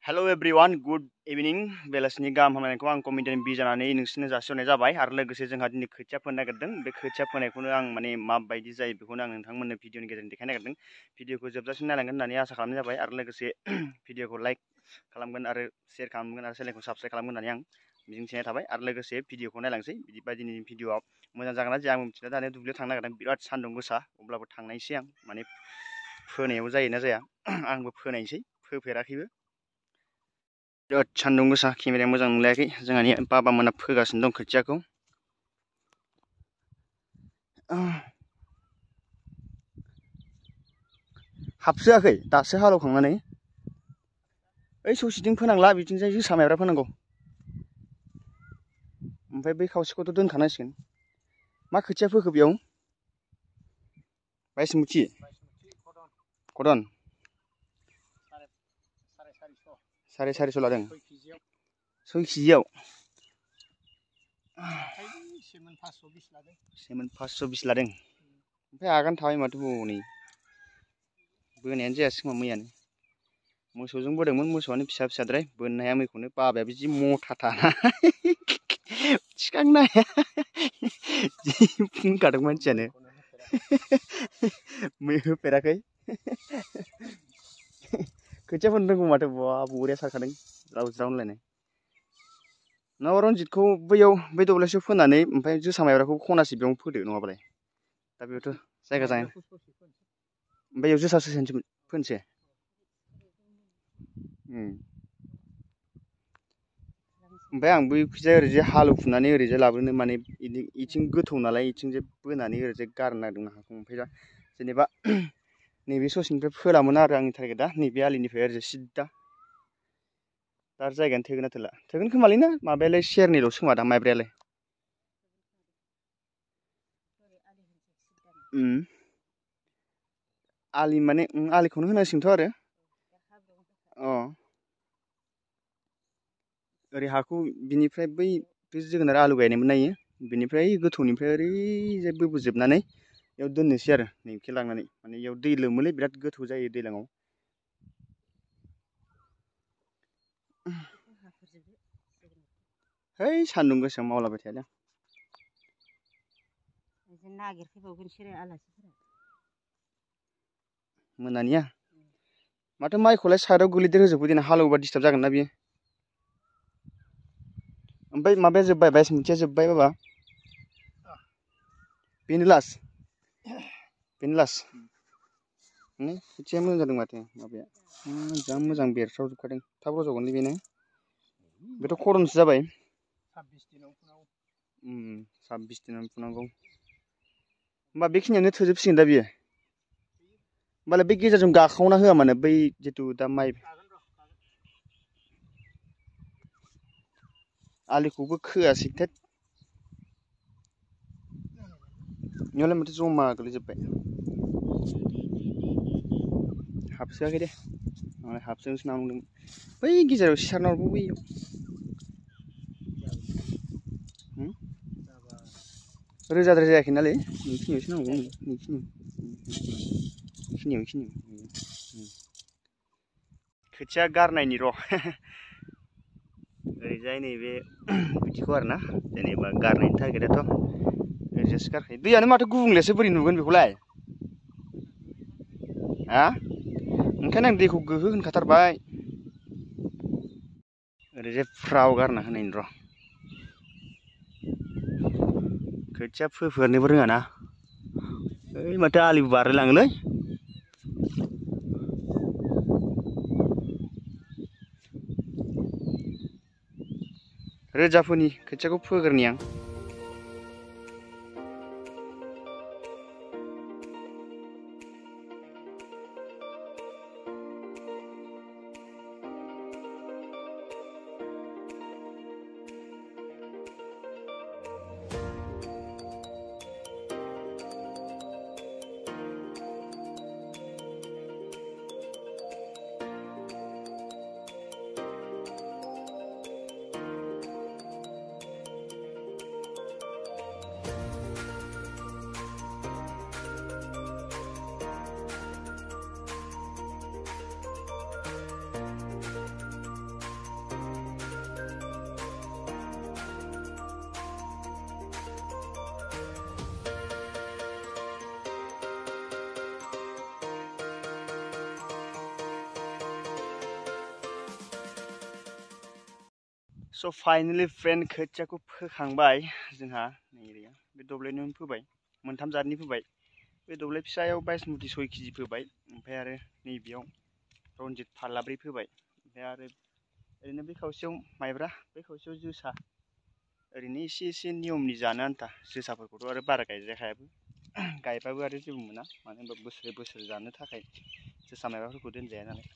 Hello everyone good evening बेलासिनि गाहाम हामलायनायखौ आं कमिटिनि बि जानानै नोंसोरनो जासिहरनाय जाबाय आरो लोगोसे जोंहा दिनै खोथिया फोनो नागिरदों बे खोथिया फोनायखौनो आं माने माबायदि जायो बेखौनो आं नोंथांमोननो भिडिअनि गेजेरजों देखायनो नागिरदों भिडिअखौ जोबजासिम नायलांगोन होननानै आसा खालामनाय जाबाय आरो लोगोसे भिडिअखौ लाइक खालामगोन आरो शेयार खालामगोन आरो चेनेलखौ साबस्क्राइब खालामगोन होननानै आं मिजिंथिनाय थाबाय आरो लोगोसे भिडिअखौ नायलांसै बिदिबायदिनि भिडिअआव मोजां जागोन ना जाया आं मिथिला दानिया दुब्लियाव थांनो नागिरदों बिराद सान्दुं गोसा अब्लाबो थांनायसै आं माने फोनायाव जायोना जाया आंबो फोनायसै फोफेराखैबो बिराद सान्दुं गोसा केमेराया मोजां नुलायाखै जोंहानि बाबामोना फोगासिनो दं खोथियाखौ हाबसोआखै दासो हालौखांनानै ओइ ससेथिं फोनांला बिथिंजाय जोसा माइब्रा फोनांगौ ओमफ्राय बै खावसेखौथ' दोनखानांसिगोन मा खोथिया फोखो बेयाव बायसमुथि कदन साराय सारिस' लादों 6 केजियाव सेमोन 520 लादों ओमफ्राय आगान थाबाय माथो हनै बोनायानो जायासै खोमा मैयानो मोसौजों बोदोंमोन मोसौआनो फिसा फिसाद्राय बोननो हाया मैखौनो बाबायाबो जि मथाथार थिखांनो हाया जि बुंखादों मानसियानो मै होफेराखै खोथिया फोनो रोंगौ माथो बा बरिया सारखादों ज्राव ज्राव होनलायनाय नङाबा रनजितखौ बैयाव बै दब्लायसेयाव फोनानै ओमफ्राय जोसा माइब्राखौ खनासे बेयावनो फोदो नङाबालाय दा बेयावथ' जायगा जाया ओमफ्राय बेयाव जोसा फोनसै ओमफ्राय आं बैखिजाय ओरैजाय हालौफुनानै ओरैजाय लाबोनो माने इथिं गोथौ नालाय इथिंजाय बोनानै ओरैजाय गारनो नागिरदोंमोन हाखौ ओमफ्राय दा जेनेबा नैबे ससेनिफ्राय फोलामोन आरो आंनि टारगेटआ नैबे आलिनिफ्राय ओरैजाय सिद्दा दा जायगायानो थोगोन ना थोला थोगोन खोमालै ना माबायालाय सेरनैल'सो खोमा दा माइब्रायालाय आलि माने आलिखौनो होनांसिगोनथ' आरो ओरै हाखौ बिनिफ्राय बै जोगोनार आलु गायनायमोन ना इयो बिनिफ्राय गोथौनिफ्राय ओरैजाय बोबोजोबनानै बेयाव दोननोसै आरो नैबेखि लांनानै माने बेयाव दै लोमोलै बिराद गोथौ जायो दैज्लाङाव है सान्दुं गोसायाव मावलाबाय थायालै मोनानिया माथो माइखौलाय साइडआव गोलैदेर होजोबखो दिनै हालेवबा डिस्टार्ब जागोन ना बियो ओमफ्राय माबाया जोब्बाय बायसमुथिया जोब्बाय बाबा बेनो लास्ट खोथिया मोजां जादों माथो माबाया जा मोजां बेरस्रावजोबखादों थाब रज'गोनलै बेनो बेथ' खरनसो जाबाय 26 दिनावनो फुनांगौ होमबा बेखिनियानो थोजोबसिगोन दा बियो होमबालाय बे गेजेरजों गाखावना होआ मानो बै जिथु दा माइ आलिखौबो खोआसै थोद बेयावलाय माथो जमा गोलैजोब्बाय हाबसोआखै दे मालाय हाबसोनोसो नांदों बै गेजेराव सारना हरबाव बैयाव रोजाद्राय जायाखै नालाय बेखिनियावसो नांगौ बेखिनियाव खोथिया गारनायनि र' ओरैजाय नैबे बिदिखौ आरोना जेनेबा गारनायनि टारगेटआथ' ओरैजायसो गारखायो दैयानो माथो गुबुंलेसो बोरै नुगोन बेखौलाय हा ओंखायनो आं दैखौ गोहो होनखाथारबाय ओरैजाय फ्राव गारना होनायनि र' खोथिया फोफेरनोबो रोङाना ओइ माथो आलिबो बारलायलाङोलै रोजाफोरनि खोथियाखौ फोग्रोनि आं स' फाइनेलि फ्रेन्ड खोथियाखौ फोखांबाय जोंहा नै एरिया बे दब्लायनैयावनो फोबाय मोनथाम जातनि फोबाय बे दब्लाय फिसायाव 22 मुथि 6 केजि फोबाय ओमफ्राय आरो नैबेयाव रनजित फाल्लाब्रै फोबाय ओमफ्राय आरो ओरैनो बे खावसेयाव माइब्रा बे खावसेयाव जोसा ओरैनो एसे नियमनि जानो आन्था जोसाफोरखौथ' आरो बारा गायजाखायाबो गायबाबो आरो जेबो मोना मानो होनबा बोसोर जानो थाखाय जोसा माइब्राफोरखौ दोनजाया नालाय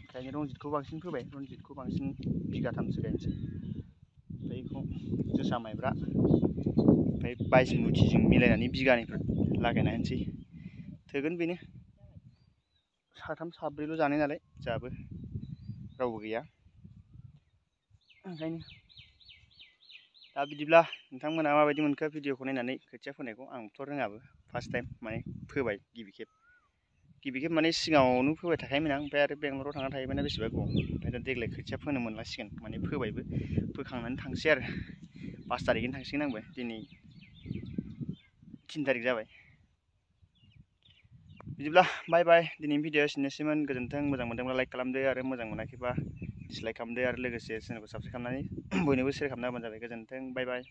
ओंखायनो रनजितखौ बांसिन फोबाय रनजितखौ बांसिन बिगाथामसो गायनोसै ओमफ्राय बेखौ जोसा माइब्रा ओमफ्राय 22 मुथिजों मिलायनानै बिगानैफोर लागायना होनोसै थोगोन बेनो साथाम साब्रैल' जानाय नालाय जोंहाबो रावबो गैया ओंखायनो दा बिदिब्ला नोंथांमोना माबायदि मोनखो भिडिअखौ नायनानै खोथिया फोनायखौ आंथ' रोङाबो फार्स्ट टाइम माने फोबाय गिबि खेब माने सिगाङावनो फोबाय थाखायोमोन आं ओमफ्राय आरो बेंगलराव थांना थाहैबायना बेसेबा गोबाव ओमफ्राय दा देग्लाय खोथिया फोनो मोनलांसिगोन माने फोबायबो फोखांनानै थांसै आरो 5 तारिखैनो थांसिगोन आंबो दिनै 3 तारिख जाबाय बिदिब्ला बाय बाय दिनैनि भिडिअ एसेनोसैमोन गोजोन्थों मोजां मोनदोंब्ला लाइक खालामदो आरो मोजां मोनाखैबा डिसलाइक खालामदो आरो लोगोसे चेनेलखौ साबस्क्राइब खालामनानै बयनोबो शेयार खालामना होबानो जाबाय गोजोन्थों बाय बाय।